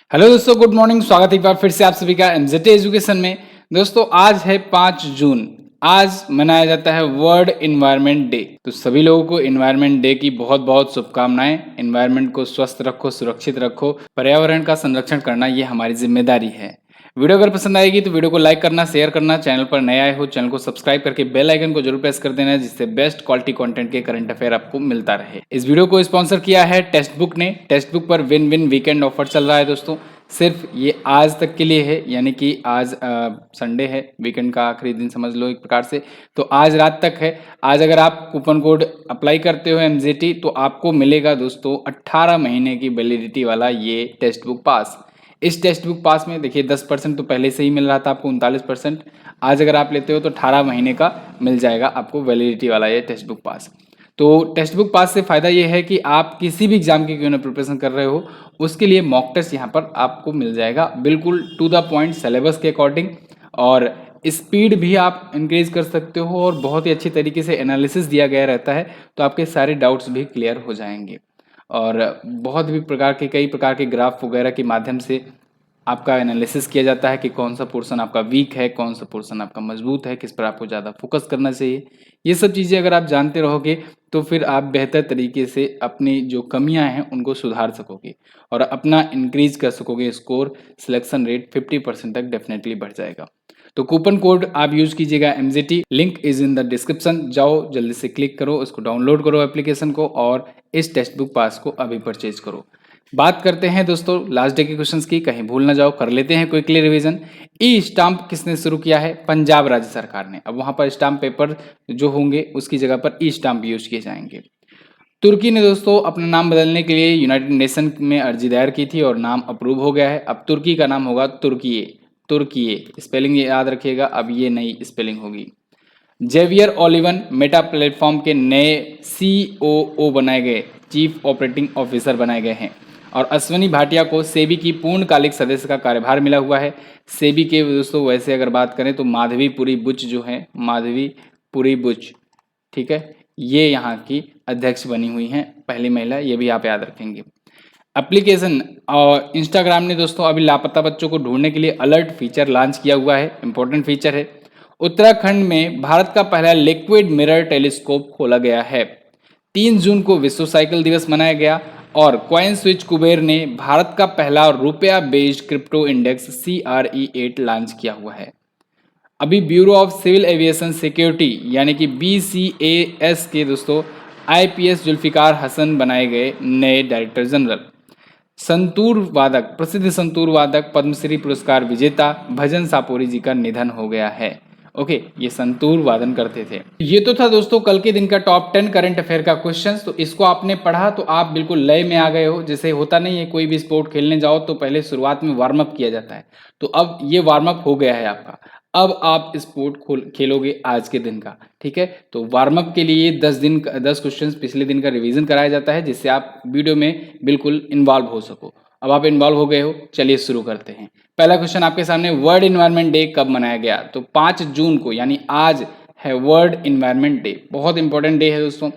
Hello दोस्तों, good morning. स्वागत है एक बार फिर से आप सभी का एमजेटी एजुकेशन में। दोस्तों आज है 5 जून। आज मनाया जाता है वर्ल्ड इन्वायरमेंट डे। तो सभी लोगों को इन्वायरमेंट डे की बहुत बहुत शुभकामनाएं। इन्वायरमेंट को स्वस्थ रखो, सुरक्षित रखो, पर्यावरण का संरक्षण करना ये हमारी जिम्मेदारी है। वीडियो अगर पसंद आएगी तो वीडियो को लाइक करना, शेयर करना, चैनल पर नए आए हो चैनल को सब्सक्राइब करके बेल आइकन को जरूर प्रेस कर देना, जिससे बेस्ट क्वालिटी कंटेंट के करंट अफेयर आपको मिलता रहे। इस वीडियो को स्पॉन्सर किया है टेक्स्ट बुक ने। टेक्स्ट बुक पर विन विन वीकेंड ऑफर चल रहा है दोस्तों। सिर्फ ये आज तक के लिए है, यानी कि आज संडे है, वीकेंड का आखिरी दिन समझ लो एक प्रकार से। तो आज रात तक है। आज अगर आप कूपन कोड अप्लाई करते हो एमजेटी तो आपको मिलेगा दोस्तों 18 महीने की वैलिडिटी वाला ये टेक्स्ट बुक पास। इस टेक्स्ट बुक पास में देखिए 10% तो पहले से ही मिल रहा था आपको, 39%। आज अगर आप लेते हो तो 18 महीने का मिल जाएगा आपको वैलिडिटी वाला ये टेक्स्ट बुक पास। तो टेक्स्ट बुक पास से फ़ायदा ये है कि आप किसी भी एग्जाम की क्यों ना प्रिपरेशन कर रहे हो, उसके लिए मॉक टेस्ट यहाँ पर आपको मिल जाएगा, बिल्कुल टू द पॉइंट सिलेबस के अकॉर्डिंग। और स्पीड भी आप इंक्रीज कर सकते हो और बहुत ही अच्छी तरीके से एनालिसिस दिया गया रहता है, तो आपके सारे डाउट्स भी क्लियर हो जाएंगे। और बहुत भी कई प्रकार के ग्राफ वगैरह के माध्यम से आपका एनालिसिस किया जाता है कि कौन सा पोर्शन आपका वीक है, कौन सा पोर्शन आपका मजबूत है, किस पर आपको ज़्यादा फोकस करना चाहिए। ये सब चीज़ें अगर आप जानते रहोगे तो फिर आप बेहतर तरीके से अपनी जो कमियां हैं उनको सुधार सकोगे और अपना इंक्रीज कर सकोगे स्कोर। सिलेक्शन रेट 50% तक डेफिनेटली बढ़ जाएगा। तो कूपन कोड आप यूज कीजिएगा MJT, link is in the description. जाओ जल्दी से क्लिक करो, उसको डाउनलोड करो एप्लीकेशन को और इस टेक्स्ट बुक पास को अभी परचेज करो। बात करते हैं दोस्तों लास्ट डे के क्वेश्चंस की, कहीं भूल ना जाओ, कर लेते हैं क्विकली रिवीजन। ई स्टाम्प किसने शुरू किया है? पंजाब राज्य सरकार ने। अब वहां पर स्टाम्प पेपर जो होंगे उसकी जगह पर ई स्टाम्प यूज किए जाएंगे। तुर्की ने दोस्तों अपना नाम बदलने के लिए यूनाइटेड नेशन में अर्जी दायर की थी और नाम अप्रूव हो गया है। अब तुर्की का नाम होगा तुर्कीये। तुर्कीये स्पेलिंग याद रखिएगा, अब ये नई स्पेलिंग होगी। जेवियर ओलिवन मेटा प्लेटफॉर्म के नए COO बनाए गए, चीफ ऑपरेटिंग ऑफिसर बनाए गए हैं। और अश्वनी भाटिया को सेबी की पूर्णकालिक सदस्य का कार्यभार मिला हुआ है। सेबी के दोस्तों वैसे अगर बात करें तो माधवीपुरी बुच जो है, माधवीपुरी बुच, ठीक है, ये यहाँ की अध्यक्ष बनी हुई हैं, पहली महिला, ये भी आप याद रखेंगे। एप्लीकेशन और इंस्टाग्राम ने दोस्तों अभी लापता बच्चों को ढूंढने के लिए अलर्ट फीचर लॉन्च किया हुआ है, इंपॉर्टेंट फीचर है। उत्तराखंड में भारत का पहला लिक्विड मिरर टेलीस्कोप खोला गया है। 3 जून को विश्व साइकिल दिवस मनाया गया। और कॉइन स्विच कुबेर ने भारत का पहला रुपया based crypto index CRE8 launch किया हुआ है। अभी Bureau of Civil Aviation Security यानी कि BCAS के दोस्तों IPS जुल्फिकार हसन बनाए गए नए डायरेक्टर जनरल। संतूर वादक, प्रसिद्ध संतूर वादक, पद्मश्री पुरस्कार विजेता भजन सापोरी जी का निधन हो गया है। ओके, ये संतूर वादन करते थे। ये तो था दोस्तों कल के दिन का टॉप 10 करंट अफेयर का क्वेश्चन। तो इसको आपने पढ़ा तो आप बिल्कुल लय में आ गए हो। जैसे होता नहीं है कोई भी स्पोर्ट खेलने जाओ तो पहले शुरुआत में वार्म अप किया जाता है, तो अब ये वार्म अप हो गया है आपका। अब आप स्पोर्ट खेलोगे आज के दिन का, ठीक है। तो वार्म अप के लिए 10 क्वेश्चंस पिछले दिन का रिवीजन कराया जाता है, जिससे आप वीडियो में बिल्कुल इन्वॉल्व हो सको। अब आप इन्वॉल्व हो गए हो, चलिए शुरू करते हैं। पहला क्वेश्चन आपके सामने, वर्ल्ड इन्वायरमेंट डे कब मनाया गया? तो 5 जून को, यानी आज है वर्ल्ड इन्वायरमेंट डे। बहुत इंपॉर्टेंट डे है दोस्तों।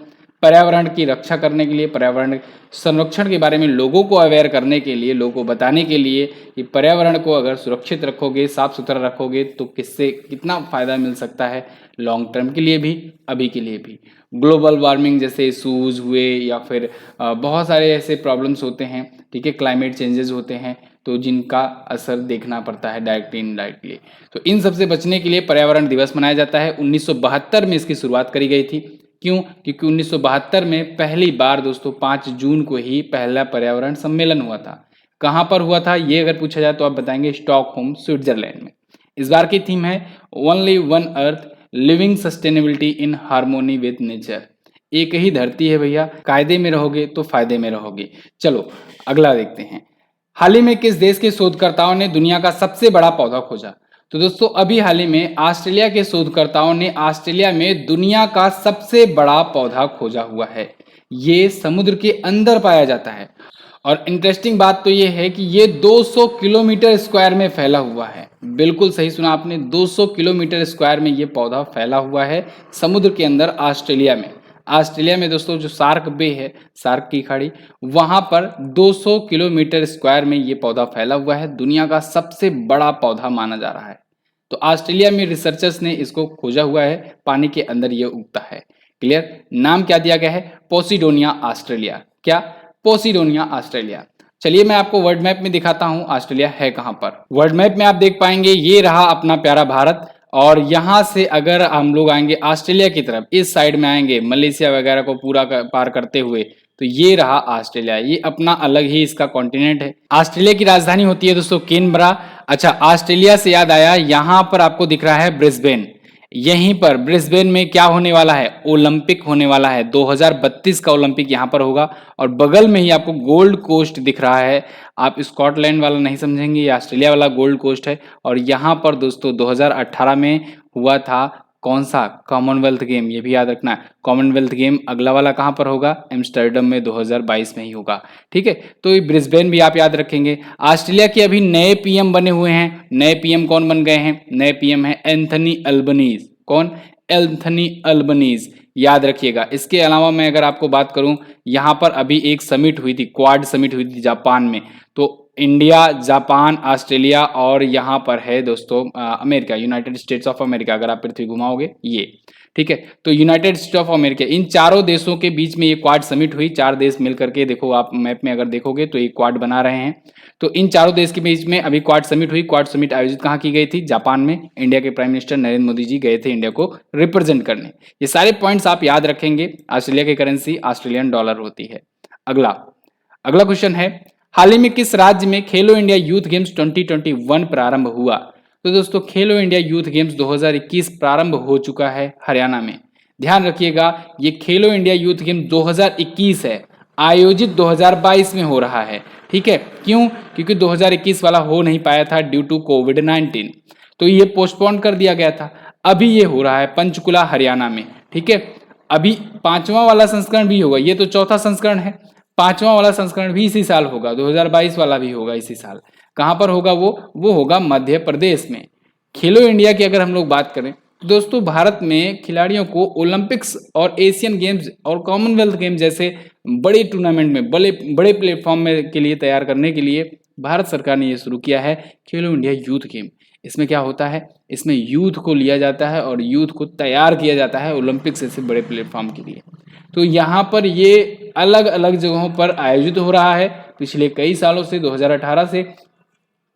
पर्यावरण की रक्षा करने के लिए, पर्यावरण संरक्षण के बारे में लोगों को अवेयर करने के लिए, लोगों को बताने के लिए कि पर्यावरण को अगर सुरक्षित रखोगे, साफ सुथरा रखोगे तो किससे कितना फायदा मिल सकता है, लॉन्ग टर्म के लिए भी, अभी के लिए भी। ग्लोबल वार्मिंग जैसे इशूज़ हुए या फिर बहुत सारे ऐसे प्रॉब्लम्स होते हैं, ठीक है, क्लाइमेट चेंजेस होते हैं, तो जिनका असर देखना पड़ता है डायरेक्टली इनडायरेक्टली। तो इन सब से बचने के लिए पर्यावरण दिवस मनाया जाता है। 1972 में इसकी शुरुआत करी गई थी। क्यों? क्योंकि 1972 में पहली बार दोस्तों 5 जून को ही पहला पर्यावरण सम्मेलन हुआ था। कहाँ पर हुआ था ये अगर पूछा जाए तो आप बताएंगे स्टॉकहोम, स्विट्जरलैंड में। इस बार की थीम है only one earth, living sustainability in harmony with nature. एक ही धरती है भैया, कायदे में रहोगे तो फायदे में रहोगे। चलो अगला देखते हैं। हाल ही में किस देश के शोधकर्ताओं ने दुनिया का सबसे बड़ा पौधा खोजा? तो दोस्तों अभी हाल ही में ऑस्ट्रेलिया के शोधकर्ताओं ने ऑस्ट्रेलिया में दुनिया का सबसे बड़ा पौधा खोजा हुआ है। ये समुद्र के अंदर पाया जाता है। और इंटरेस्टिंग बात तो ये है कि ये 200 किलोमीटर स्क्वायर में फैला हुआ है। बिल्कुल सही सुना आपने, 200 किलोमीटर स्क्वायर में ये पौधा फैला हुआ है समुद्र के अंदर ऑस्ट्रेलिया में। ऑस्ट्रेलिया में दोस्तों जो शार्क बे है, शार्क की खाड़ी, वहाँ पर 200 किलोमीटर स्क्वायर में ये पौधा फैला हुआ है। दुनिया का सबसे बड़ा पौधा माना जा रहा है। तो ऑस्ट्रेलिया में रिसर्चर्स ने इसको खोजा हुआ है, पानी के अंदर ये उगता है। क्लियर? नाम क्या दिया गया है? पोसिडोनिया ऑस्ट्रेलिया। क्या? पोसिडोनिया ऑस्ट्रेलिया। चलिए मैं आपको वर्ल्ड मैप में दिखाता हूँ ऑस्ट्रेलिया है कहाँ पर। वर्ल्ड मैप में आप देख पाएंगे ये रहा अपना प्यारा भारत, और यहाँ से अगर हम लोग आएंगे ऑस्ट्रेलिया की तरफ, इस साइड में आएंगे मलेशिया वगैरह को पूरा पार करते हुए, तो ये रहा ऑस्ट्रेलिया। ये अपना अलग ही इसका कॉन्टिनेंट है। ऑस्ट्रेलिया की राजधानी होती है दोस्तों कैनबरा। अच्छा, ऑस्ट्रेलिया से याद आया, यहाँ पर आपको दिख रहा है ब्रिस्बेन। यहीं पर ब्रिस्बेन में क्या होने वाला है? ओलंपिक होने वाला है। 2032 का ओलंपिक यहाँ पर होगा। और बगल में ही आपको गोल्ड कोस्ट दिख रहा है। आप स्कॉटलैंड वाला नहीं समझेंगे, ये ऑस्ट्रेलिया वाला गोल्ड कोस्ट है। और यहाँ पर दोस्तों 2018 में हुआ था कौन सा? Commonwealth game. ये भी याद रखना है, कॉमनवेल्थ गेम अगला वाला कहाँ पर होगा? एम्स्टर्डम में 2022 में ही होगा। ठीक है, तो ये ब्रिस्बेन भी आप याद रखेंगे। ऑस्ट्रेलिया के अभी नए पीएम बने हुए हैं। नए पीएम कौन बन गए हैं? नए पीएम है एंथनी अल्बनीज। कौन? एंथनी अल्बनीज, याद रखिएगा। इसके अलावा मैं अगर आपको बात करूं, यहाँ पर अभी एक समिट हुई थी, क्वाड समिट हुई थी जापान में। तो इंडिया, जापान, ऑस्ट्रेलिया और यहाँ पर है दोस्तों America, United states of America. अगर आप पृथ्वी घुमाओगे ये, ठीक है, तो यूनाइटेड स्टेट्स ऑफ अमेरिका, इन चारों देशों के बीच में ये क्वाड समिट हुई। 4 देश मिलकर के, देखो आप मैप में अगर देखोगे तो ये क्वाड बना रहे हैं। तो इन चारों देश के बीच में अभी क्वाड समिट हुई। क्वाड समिट आयोजित कहाँ की गई थी? जापान में। इंडिया के प्राइम मिनिस्टर नरेंद्र मोदी जी गए थे इंडिया को रिप्रेजेंट करने। ये सारे पॉइंट्स आप याद रखेंगे। ऑस्ट्रेलिया की करेंसी ऑस्ट्रेलियन डॉलर होती है। अगला क्वेश्चन है, हाल ही में किस राज्य में खेलो इंडिया यूथ गेम्स 2021 प्रारंभ हुआ? तो दोस्तों खेलो इंडिया यूथ गेम्स 2021 प्रारंभ हो चुका है हरियाणा में। ध्यान रखिएगा, ये खेलो इंडिया यूथ गेम 2021 है, आयोजित 2022 में हो रहा है। ठीक है, क्यों? क्योंकि 2021 वाला हो नहीं पाया था ड्यू टू कोविड-19, तो ये पोस्टपोन कर दिया गया था। अभी ये हो रहा है पंचकुला हरियाणा में। ठीक है, अभी 5वां वाला संस्करण भी होगा। ये तो चौथा संस्करण है, 5वां वाला संस्करण भी इसी साल होगा, 2022 वाला भी होगा इसी साल। कहाँ पर होगा वो होगा मध्य प्रदेश में। खेलो इंडिया की अगर हम लोग बात करें तो दोस्तों भारत में खिलाड़ियों को ओलंपिक्स और एशियन गेम्स और कॉमनवेल्थ गेम जैसे बड़े टूर्नामेंट में, बड़े प्लेटफॉर्म में के लिए तैयार करने के लिए भारत सरकार ने ये शुरू किया है खेलो इंडिया यूथ गेम। इसमें क्या होता है? इसमें यूथ को लिया जाता है और यूथ को तैयार किया जाता है ओलंपिक्स जैसे बड़े प्लेटफॉर्म के लिए। तो यहाँ पर ये अलग अलग जगहों पर आयोजित हो रहा है पिछले कई सालों से, 2018 से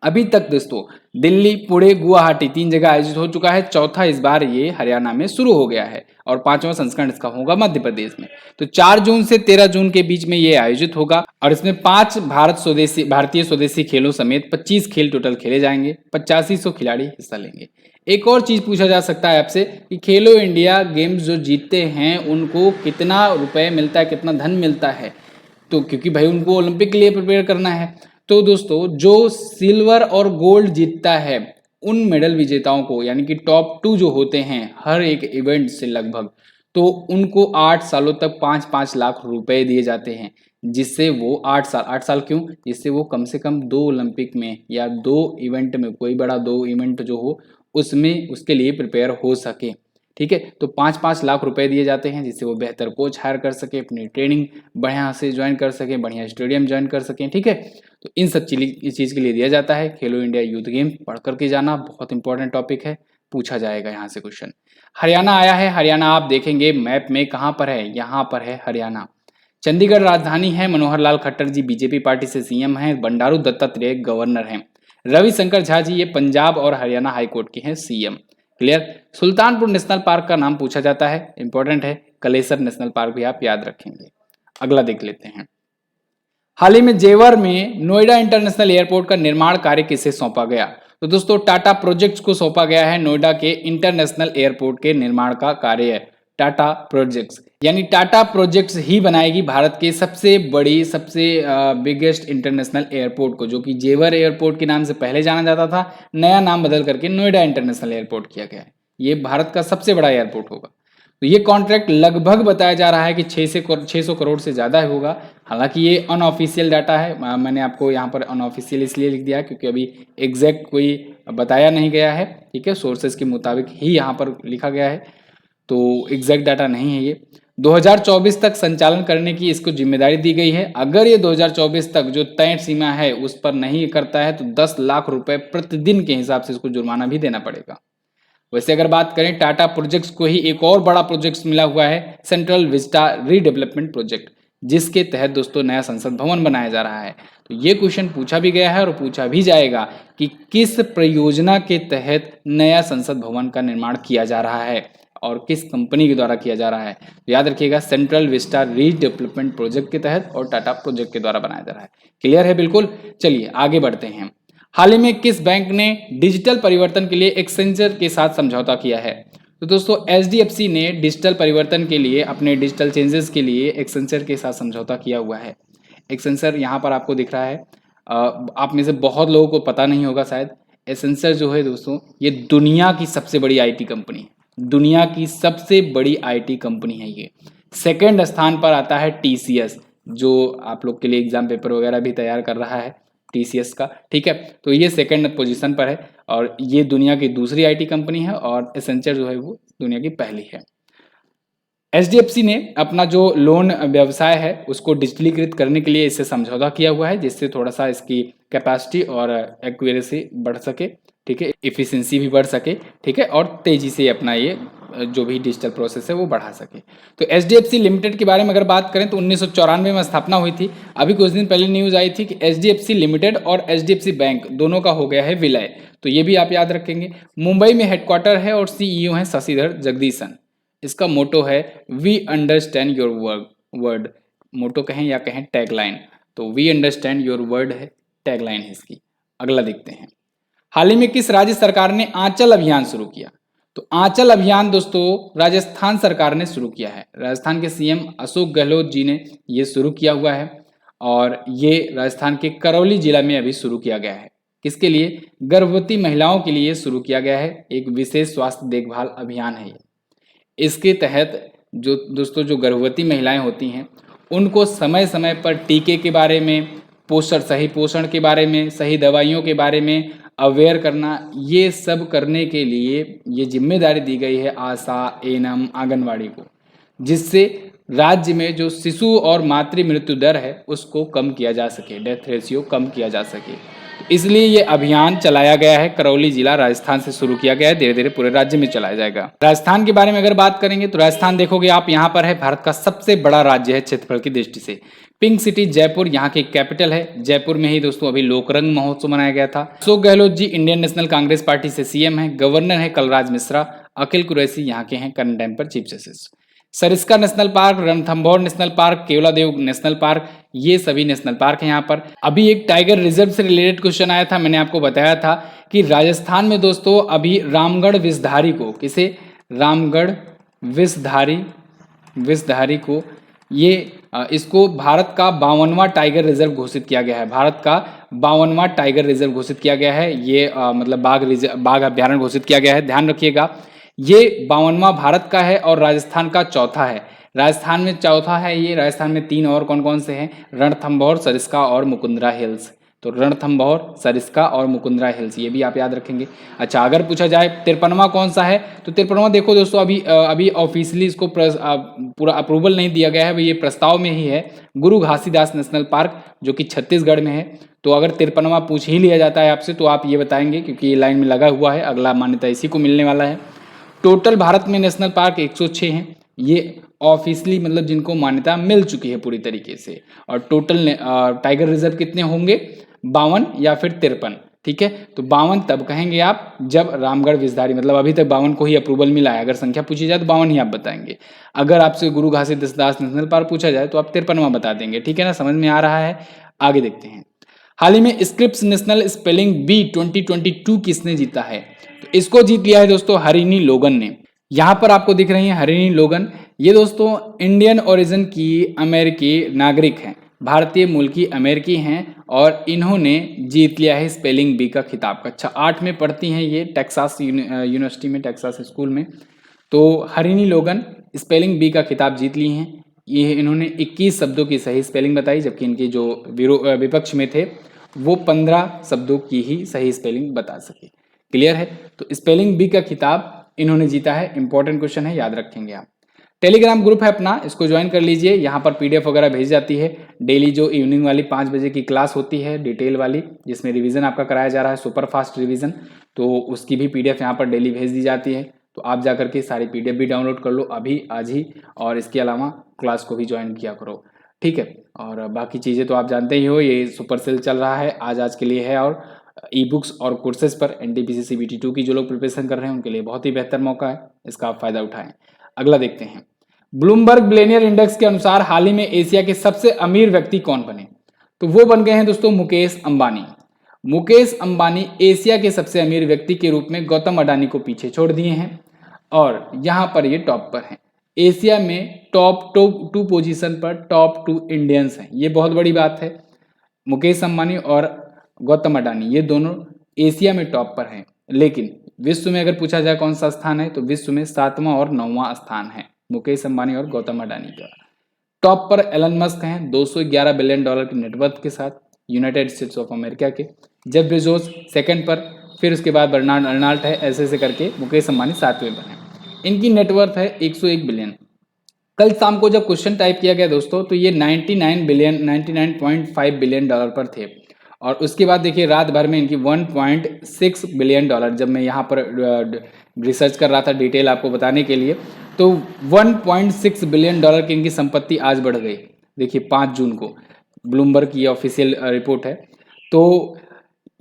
अभी तक दोस्तों। दिल्ली, पुणे, गुवाहाटी 3 जगह आयोजित हो चुका है। चौथा इस बार ये हरियाणा में शुरू हो गया है और 5वां संस्करण इसका होगा मध्य प्रदेश में। तो 4 जून से 13 जून के बीच में ये आयोजित होगा और इसमें 5 भारतीय स्वदेशी खेलों समेत 25 खेल टोटल खेले जाएंगे। 8500 खिलाड़ी हिस्सा लेंगे। एक और चीज पूछा जा सकता है आपसे कि खेलो इंडिया गेम्स जो जीतते हैं उनको कितना रुपए मिलता है, कितना धन मिलता है? तो क्योंकि भाई उनको ओलंपिक के लिए प्रिपेयर करना है। तो दोस्तों जो सिल्वर और गोल्ड जीतता है उन मेडल विजेताओं को, यानी कि टॉप 2 जो होते हैं हर एक इवेंट से लगभग, तो उनको 8 सालों तक 5-5 लाख रुपए दिए जाते हैं, जिससे वो 8 साल क्यों? जिससे वो कम से कम 2 ओलंपिक में या 2 इवेंट में, कोई बड़ा 2 इवेंट जो हो उसमें उसके लिए प्रिपेयर हो सके। ठीक है, तो 5-5 लाख रुपए दिए जाते हैं जिससे वो बेहतर कोच हायर कर सके, अपनी ट्रेनिंग बढ़िया से ज्वाइन कर सके, बढ़िया स्टेडियम ज्वाइन कर सकें। ठीक है, तो इन सब चीज़ के लिए दिया जाता है। खेलो इंडिया यूथ गेम पढ़ करके जाना, बहुत इंपॉर्टेंट टॉपिक है, पूछा जाएगा यहाँ से क्वेश्चन। हरियाणा आया है। हरियाणा आप देखेंगे मैप में कहाँ पर है? यहाँ पर है हरियाणा। चंडीगढ़ राजधानी है। मनोहर लाल खट्टर जी बीजेपी पार्टी से सीएम हैं। बंडारू दत्तात्रेय गवर्नर हैं। रविशंकर झा जी ये पंजाब और हरियाणा हाईकोर्ट के हैं CM. Clear? Sultanpur national park का नाम पूछा जाता है, इंपॉर्टेंट है। कलेसर नेशनल पार्क भी आप याद रखेंगे। अगला देख लेते हैं। हाल ही में जेवर में नोएडा इंटरनेशनल एयरपोर्ट का निर्माण कार्य किसे सौंपा गया? तो दोस्तों टाटा प्रोजेक्ट्स को सौंपा गया है नोएडा के इंटरनेशनल एयरपोर्ट के निर्माण का कार्य है। टाटा प्रोजेक्ट्स, यानी टाटा प्रोजेक्ट्स ही बनाएगी भारत के सबसे बड़ी, सबसे बिगेस्ट इंटरनेशनल एयरपोर्ट को, जो कि जेवर एयरपोर्ट के नाम से पहले जाना जाता था, नया नाम बदल करके नोएडा इंटरनेशनल एयरपोर्ट किया गया है। ये भारत का सबसे बड़ा एयरपोर्ट होगा। तो ये कॉन्ट्रैक्ट लगभग बताया जा रहा है कि 600 करोड़ से ज़्यादा होगा। हालांकि ये अनऑफिशियल डाटा है, मैंने आपको यहाँ पर अनऑफिशियल इसलिए लिख दिया क्योंकि अभी एग्जैक्ट कोई बताया नहीं गया है। ठीक है, सोर्सेज के मुताबिक ही यहाँ पर लिखा गया है, तो एग्जैक्ट डाटा नहीं है ये। 2024 तक संचालन करने की इसको जिम्मेदारी दी गई है। अगर ये 2024 तक जो तय सीमा है उस पर नहीं करता है तो 10 लाख रुपए प्रतिदिन के हिसाब से इसको जुर्माना भी देना पड़ेगा। वैसे अगर बात करें टाटा प्रोजेक्ट्स को ही एक और बड़ा प्रोजेक्ट मिला हुआ है, सेंट्रल विस्टा रीडेवलपमेंट प्रोजेक्ट, जिसके तहत दोस्तों नया संसद भवन बनाया जा रहा है। तो ये क्वेश्चन पूछा भी गया है और पूछा भी जाएगा कि किस परियोजना के तहत नया संसद भवन का निर्माण किया जा रहा है और किस कंपनी के द्वारा किया जा रहा है। तो याद रखिएगा, सेंट्रल विस्टा रीडेवलपमेंट प्रोजेक्ट के तहत और टाटा प्रोजेक्ट के द्वारा बनाया जा रहा है। क्लियर है बिल्कुल। चलिए आगे बढ़ते हैं। हाल ही में किस बैंक ने डिजिटल परिवर्तन के लिए एक्सेंचर के साथ समझौता किया है? तो दोस्तों एचडीएफसी ने डिजिटल परिवर्तन के लिए, अपने डिजिटल चेंजेस के लिए एक्सेंचर के साथ समझौता किया हुआ है। एक्सेंचर यहाँ पर आपको दिख रहा है। आप में से बहुत लोगों को पता नहीं होगा शायद। एक्सेंचर जो है दोस्तों, ये दुनिया की सबसे बड़ी आईटी कंपनी है। दुनिया की सबसे बड़ी आईटी कंपनी है ये। सेकेंड स्थान पर आता है टीसीएस, जो आप लोग के लिए एग्जाम पेपर वगैरह भी तैयार कर रहा है, टीसीएस का। ठीक है, तो ये सेकंड पोजीशन पर है और ये दुनिया की दूसरी आईटी कंपनी है और एसेंचर जो है वो दुनिया की पहली है। एचडीएफसी ने अपना जो लोन व्यवसाय है उसको डिजिटलीकृत करने के लिए इससे समझौता किया हुआ है, जिससे थोड़ा सा इसकी कैपेसिटी और एक्यूरेसी बढ़ सके। ठीक है, इफिशिएंसी भी बढ़ सके। ठीक है, और तेजी से अपना ये जो भी डिजिटल प्रोसेस है वो बढ़ा सके। तो एचडीएफसी लिमिटेड के बारे में अगर बात करें तो 1994 में स्थापना हुई थी। अभी कुछ दिन पहले न्यूज आई थी कि एचडीएफसी लिमिटेड और एचडीएफसी बैंक दोनों का हो गया है विलय। तो ये भी आप याद रखेंगे। मुंबई में हेडक्वार्टर है और सीईओ है शशिधर जगदीशन। इसका मोटो है वी अंडरस्टैंड योर वर्ड। मोटो कहें या कहें टैगलाइन, तो वी अंडरस्टैंड योर वर्ड है टैगलाइन है इसकी। अगला देखते हैं। हाल ही में किस राज्य सरकार ने आंचल अभियान शुरू किया? तो आंचल अभियान दोस्तों राजस्थान सरकार ने शुरू किया है। राजस्थान के सीएम अशोक गहलोत जी ने ये शुरू किया हुआ है और ये राजस्थान के करौली जिला में अभी शुरू किया गया है। किसके लिए? गर्भवती महिलाओं के लिए शुरू किया गया है। एक विशेष स्वास्थ्य देखभाल अभियान है ये। इसके तहत जो दोस्तों जो गर्भवती महिलाएं होती हैं उनको समय समय पर टीके के बारे में, सही पोषण के बारे में, सही दवाइयों के बारे में अवेयर करना, ये सब करने के लिए ये जिम्मेदारी दी गई है आशा, एएनएम, आंगनवाड़ी को, जिससे राज्य में जो शिशु और मातृ मृत्यु दर है उसको कम किया जा सके, डेथ रेशियो कम किया जा सके। इसलिए ये अभियान चलाया गया है। करौली जिला राजस्थान से शुरू किया गया है, धीरे धीरे पूरे राज्य में चलाया जाएगा। राजस्थान के बारे में अगर बात करेंगे तो राजस्थान देखोगे आप, यहाँ पर है भारत का सबसे बड़ा राज्य है क्षेत्रफल की दृष्टि से। पिंक सिटी जयपुर यहाँ की कैपिटल है। जयपुर में ही दोस्तों अभी लोकरंग महोत्सव मनाया गया था। Ashok Gehlot ji Indian national Congress party से सीएम है। गवर्नर है कलराज मिश्रा। अखिल कुरैशी यहाँ के हैं करंट टाइम पर chief justice. Sariska national park, Ranthambore national park, Keoladeo national park, ये सभी नेशनल पार्क हैं यहाँ पर। अभी एक टाइगर रिजर्व से रिलेटेड क्वेश्चन आया था, मैंने आपको बताया था कि राजस्थान में दोस्तों अभी रामगढ़ विषधारी को, किसे? रामगढ़ विषधारी को ये इसको भारत का 52वां टाइगर रिजर्व घोषित किया गया है। भारत का 52वां टाइगर रिजर्व घोषित किया गया है। ये मतलब बाघ अभ्यारण्य घोषित किया गया है। ध्यान रखिएगा, ये 52वां भारत का है और राजस्थान का चौथा है। राजस्थान में चौथा है ये। राजस्थान में 3 और कौन कौन से हैं? रणथंभौर, सरिस्का और मुकुंदरा हिल्स। तो रणथंभौर, सरिस्का और मुकुंदरा हिल्स, ये भी आप याद रखेंगे। अच्छा, अगर पूछा जाए 53वां कौन सा है, तो 53वां देखो दोस्तों अभी ऑफिशियली इसको पूरा अप्रूवल नहीं दिया गया है, ये प्रस्ताव में ही है। गुरु घासीदास नेशनल पार्क जो कि छत्तीसगढ़ में है। तो अगर 53वां पूछ ही लिया जाता है आपसे तो आप ये बताएंगे, क्योंकि ये लाइन में लगा हुआ है, अगला मान्यता इसी को मिलने वाला है। टोटल भारत में नेशनल पार्क 106 हैं। ये ऑफिशियली मतलब जिनको मान्यता मिल चुकी है पूरी तरीके से। और टोटल टाइगर रिजर्व कितने होंगे? 52 या फिर 53। ठीक है, तो 52 तब कहेंगे आप जब रामगढ़ विषधारी, मतलब अभी तक 52 को ही अप्रूवल मिला है। अगर संख्या पूछी जाए तो 52 ही आप बताएंगे। अगर आपसे गुरु घासीदास नेशनल पार्क पूछा जाए तो आप 53वां बता देंगे। ठीक है ना, समझ में आ रहा है? आगे देखते हैं। हाल ही में स्क्रिप्स नेशनल स्पेलिंग बी 2022 किसने जीता है? तो इसको जीत लिया है दोस्तों हरिनी लोगन ने। यहाँ पर आपको दिख रही है हरिनी लोगन। ये दोस्तों इंडियन ओरिजिन की अमेरिकी नागरिक हैं, भारतीय मूल की अमेरिकी हैं और इन्होंने जीत लिया है स्पेलिंग बी का खिताब। अच्छा, 8 में पढ़ती हैं ये टेक्सास यूनिवर्सिटी में, टेक्सास स्कूल में। तो हरिनी लोगन स्पेलिंग बी का खिताब जीत ली हैं। ये इन्होंने 21 शब्दों की सही स्पेलिंग बताई, जबकि इनके जो विपक्ष में थे वो 15 शब्दों की ही सही स्पेलिंग बता सके। क्लियर है? तो स्पेलिंग बी का खिताब इन्होंने जीता है। इंपॉर्टेंट क्वेश्चन है, याद रखेंगे आप। टेलीग्राम ग्रुप है अपना, इसको ज्वाइन कर लीजिए। यहाँ पर पीडीएफ वगैरह भेज जाती है डेली, जो इवनिंग वाली 5 बजे की क्लास होती है डिटेल वाली, जिसमें रिवीजन आपका कराया जा रहा है, सुपर फास्ट रिवीजन, तो उसकी भी पीडीएफ यहाँ पर डेली भेज दी जाती है। तो आप जाकर के सारी पीडीएफ भी डाउनलोड कर लो अभी आज ही, और इसके अलावा क्लास को भी ज्वाइन किया करो, ठीक है। और बाकी चीज़ें तो आप जानते ही हो, ये सुपर सेल चल रहा है आज के लिए है, और ई बुक्स और कोर्सेज पर एनटीपीसी सीबीटी 2 की जो लोग प्रिपरेशन कर रहे हैं उनके लिए बहुत ही बेहतर मौका है, इसका आप फायदा उठाएं। अगला देखते हैं, ब्लूमबर्ग बिलियनियर इंडेक्स के अनुसार हाल ही में एशिया के सबसे अमीर व्यक्ति कौन बने? तो वो बन गए हैं दोस्तों मुकेश अंबानी। मुकेश अंबानी एशिया के सबसे अमीर व्यक्ति के रूप में गौतम अडानी को पीछे छोड़ दिए हैं, और यहां पर ये टॉप पर हैं। एशिया में टॉप 2 पोजीशन पर टॉप 2 इंडियंस हैं, ये बहुत बड़ी बात है। मुकेश अंबानी और गौतम अडानी ये दोनों एशिया में टॉप पर हैं, लेकिन विश्व में अगर पूछा जाए कौन सा स्थान है, तो विश्व में 7वां और 9वां स्थान है मुकेश अंबानी और गौतम अडानी का। टॉप पर एलन मस्क हैं 211 बिलियन डॉलर की नेटवर्थ के साथ यूनाइटेड स्टेट्स ऑफ अमेरिका के। जेफ बेजोस सेकंड पर, फिर उसके बाद बर्नार्ड अर्नाल्ड है, ऐसे करके मुकेश अंबानी 7वें पर हैं। इनकी नेटवर्थ है 101 बिलियन। कल शाम को जब क्वेश्चन टाइप किया गया दोस्तों, तो ये 99.5 बिलियन डॉलर पर थे, और उसके बाद देखिए रात भर में इनकी 1.6 बिलियन डॉलर, जब मैं यहाँ पर रिसर्च कर रहा था डिटेल आपको बताने के लिए, तो 1.6 बिलियन डॉलर की इनकी संपत्ति आज बढ़ गई। देखिए 5 जून को ब्लूमबर्ग की ऑफिशियल रिपोर्ट है, तो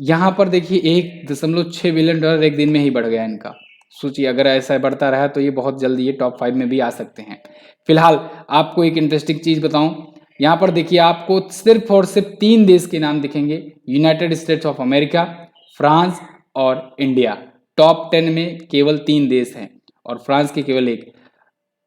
यहाँ पर देखिए 1.6 बिलियन डॉलर एक दिन में ही बढ़ गया इनका। सोचिए अगर ऐसा बढ़ता रहा तो ये बहुत जल्दी ये टॉप 5 में भी आ सकते हैं। फिलहाल आपको एक इंटरेस्टिंग चीज़ बताऊं, यहाँ पर देखिए आपको सिर्फ और सिर्फ 3 देश के नाम दिखेंगे, United states of America, France और इंडिया। टॉप 10 में केवल 3 देश हैं और फ्रांस के केवल 1।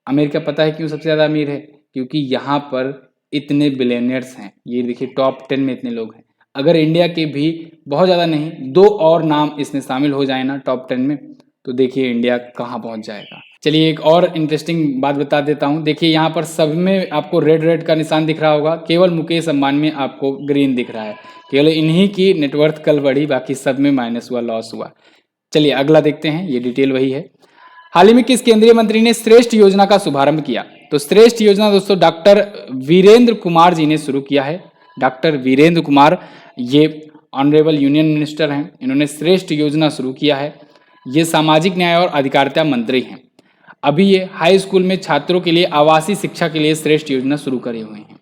अमेरिका पता है क्यों सबसे ज़्यादा अमीर है? क्योंकि यहाँ पर इतने बिलियनियर्स हैं, ये देखिए टॉप 10 में इतने लोग हैं। अगर इंडिया के भी बहुत ज़्यादा नहीं 2 और नाम इसमें शामिल हो जाए ना टॉप 10 में, तो देखिए इंडिया कहाँ पहुँच जाएगा। चलिए एक और इंटरेस्टिंग बात बता देता हूँ, देखिए यहाँ पर सब में आपको रेड का निशान दिख रहा होगा, केवल मुकेश अंबानी में आपको ग्रीन दिख रहा है। केवल इन्हीं की नेटवर्थ कल बढ़ी, बाकी सब में माइनस हुआ, लॉस हुआ। चलिए अगला देखते हैं, ये डिटेल वही है। हाल ही में किस केंद्रीय मंत्री ने श्रेष्ठ योजना का शुभारंभ किया? तो श्रेष्ठ योजना दोस्तों डॉक्टर वीरेंद्र कुमार जी ने शुरू किया है। डॉक्टर वीरेंद्र कुमार ये ऑनरेबल यूनियन मिनिस्टर हैं, इन्होंने श्रेष्ठ योजना शुरू किया है। ये सामाजिक न्याय और अधिकारिता मंत्री हैं। अभी ये हाई स्कूल में छात्रों के लिए आवासीय शिक्षा के लिए श्रेष्ठ योजना शुरू करे हुए हैं।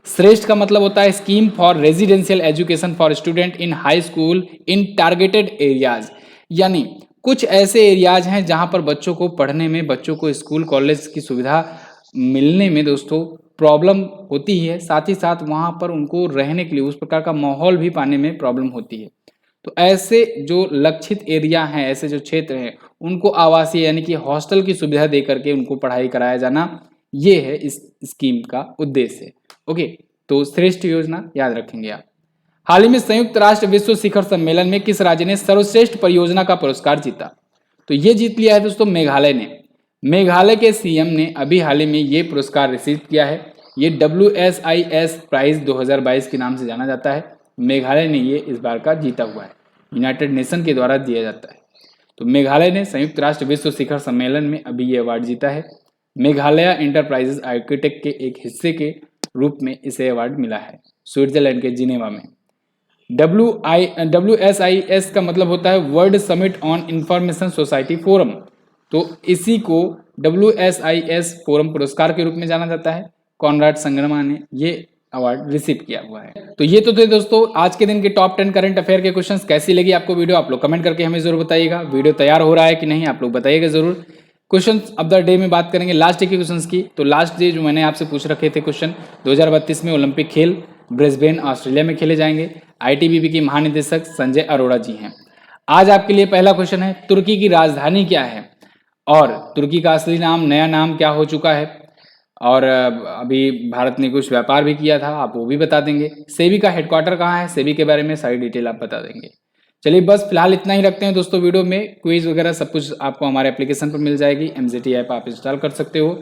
श्रेष्ठ का मतलब होता है scheme for residential education for student in high school in targeted areas, यानी कुछ ऐसे एरियाज हैं जहां पर बच्चों को पढ़ने में, बच्चों को स्कूल कॉलेज की सुविधा मिलने में दोस्तों प्रॉब्लम होती है, साथ ही साथ वहां पर उनको रहने के लिए उस प्रकार का माहौल भी पाने में प्रॉब्लम होती है। तो ऐसे जो लक्षित एरिया हैं, ऐसे जो क्षेत्र हैं, उनको आवासीय यानी कि हॉस्टल की सुविधा दे करके उनको पढ़ाई कराया जाना, ये है इस स्कीम का उद्देश्य। ओके, तो श्रेष्ठ योजना याद रखेंगे आप। हाल ही में संयुक्त राष्ट्र विश्व शिखर सम्मेलन में किस राज्य ने सर्वश्रेष्ठ परियोजना का पुरस्कार जीता? तो ये जीत लिया है दोस्तों मेघालय ने। मेघालय के सीएम ने अभी हाल ही में ये पुरस्कार रिसीव किया है। ये WSIS प्राइज 2022 के नाम से जाना जाता है। मेघालय ने ये इस बार का जीता हुआ है, यूनाइटेड नेशन के द्वारा दिया जाता है। तो मेघालय ने संयुक्त राष्ट्र विश्व शिखर सम्मेलन में अभी ये अवार्ड जीता है। मेघालय इंटरप्राइजेज आर्किटेक्ट के एक हिस्से के रूप में इसे अवार्ड मिला है स्विट्जरलैंड के जिनेवा में। WSIS का मतलब होता है world summit on information society forum, तो इसी को WSIS फोरम पुरस्कार के रूप में जाना जाता है। कॉनराड संगमा ने ये अवार्ड रिसीव किया हुआ है। तो ये तो थे दोस्तों आज के दिन के टॉप 10 करंट अफेयर के क्वेश्चंस। कैसी लगी आपको वीडियो आप लोग कमेंट करके हमें जरूर बताइएगा। वीडियो तैयार हो रहा है कि नहीं आप लोग बताइएगा जरूर। क्वेश्चंस ऑफ द डे में बात करेंगे लास्ट डे के क्वेश्चंस की। तो लास्ट डे जो मैंने आपसे पूछ रखे थे क्वेश्चन, 2032 में ओलंपिक खेल ब्रिस्बेन ऑस्ट्रेलिया में खेले जाएंगे। ITBP के महानिदेशक संजय अरोड़ा जी हैं। आज आपके लिए पहला क्वेश्चन है, तुर्की की राजधानी क्या है और तुर्की का असली नाम, नया नाम क्या हो चुका है, और अभी भारत ने कुछ व्यापार भी किया था, आप वो भी बता देंगे। सेबी का हेडक्वार्टर कहाँ है, सेबी के बारे में सारी डिटेल आप बता देंगे। चलिए बस फिलहाल इतना ही रखते हैं दोस्तों। वीडियो में क्विज वगैरह सब कुछ आपको हमारे एप्लीकेशन पर मिल जाएगी। MZT ऐप आप इंस्टॉल कर सकते हो।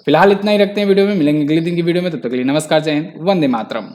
फिलहाल इतना ही रखते हैं वीडियो में, मिलेंगे अगले दिन की वीडियो में। तब तक के लिए नमस्कार, जय हिंद, वंदे मातरम।